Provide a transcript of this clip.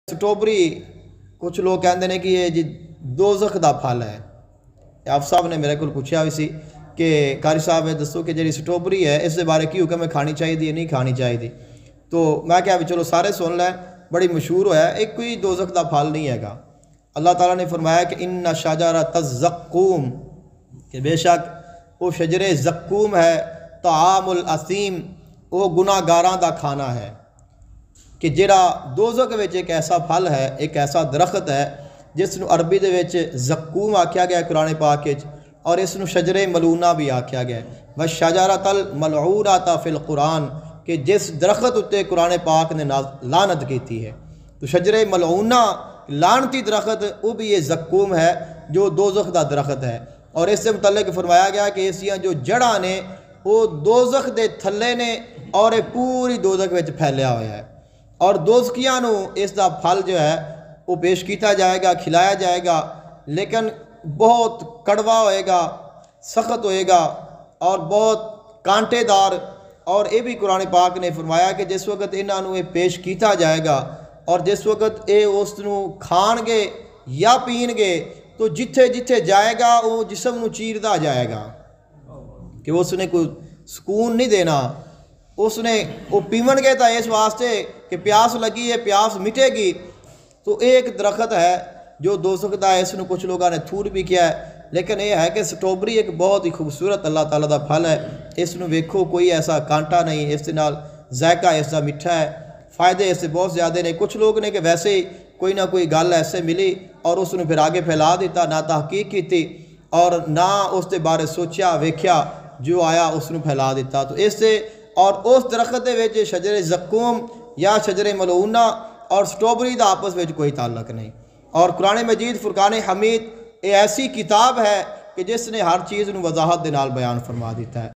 Strawberry कुछ लोग कहते हैं कि ये जी दोज़ख दा फल है। आप साहब ने मेरे को पूछा भी सी कि कारी साहब दसो कि जी स्ट्रॉबेरी है इस बारे की हुक्म है, खानी चाहिए नहीं खानी चाहिए। तो मैं क्या भी चलो सारे सुन लें, बड़ी मशहूर होया, एक कोई दोज़ख दा फल नहीं हैगा। अल्लाह ताला ने फरमाया कि इन्ना शजरा तज़्ज़क़ूम, कि बेशक वो शजरे ज़क्कूम है, तामुल असीम, वो गुनाहगारां दा खाना है। कि जिहड़ा दोज़ख विच एक ऐसा फल है, एक ऐसा दरख्त है जिसनूं अरबी दे विच ज़क्कूम आख्या गया कुरान पाक विच, और इसनूं शजरे मलूना भी आख्या गया। व शजरतल मलऊनता फिल कुरान, कि जिस दरख्त उत्ते कुरान पाक ने लानत की है। तो शजरे मलऊना लानती दरख्त वो भी ये ज़क्कूम है जो दोज़ख दा दरख्त है। और इससे मुतल्लिक फरमाया गया कि इसदियां जो जड़ा ने वो दोज़ख दे थल्ले ने और ये पूरी दोज़ख विच फैलिया होया है। और दोज़खियां नूं इसका फल जो है वो पेश किया जाएगा, खिलाया जाएगा, लेकिन बहुत कड़वा होएगा, सख्त होएगा और बहुत कांटेदार। और ये भी कुरान पाक ने फरमाया कि जिस वक्त इन्हां नूं पेश किया जाएगा और जिस वक्त ये उसनूं खाणगे या पीणगे तो जिथे जिथे जाएगा वो जिस्म नूं चीरदा जाएगा, कि उसने कोई सुकून नहीं देना। उसने वो पीवणगे तो इस वास्ते कि प्यास लगी है, प्यास मिटेगी। तो एक दरख्त है जो दोज़ख दा है, इसनूं कुछ लोगों ने थूर भी किया है। लेकिन यह है कि स्ट्रॉबेरी एक बहुत ही खूबसूरत अल्लाह ताला दा फल है। इसनूं वेखो कोई ऐसा कांटा नहीं, इस दे नाल जायका इसका मिठा है, फ़ायदे इससे बहुत ज़्यादा ने। कुछ लोग ने कि वैसे ही कोई ना कोई गल ऐसे मिली और उसनूं फिर आगे फैला दिता, ना तहकीक की और ना उसके बारे सोचा वेख्या, जो आया उसनूं फैला दिता। तो इससे और उस दरख्त दे विच शजरे ज़क्कूम या शजरे मलऊना और स्ट्रॉबेरी का आपस में कोई ताल्लुक नहीं। और कुरान मजीद फुरकान हमीद ये ऐसी किताब है कि जिसने हर चीज़ नूं वजाहत दे नाल बयान फरमा दिता है।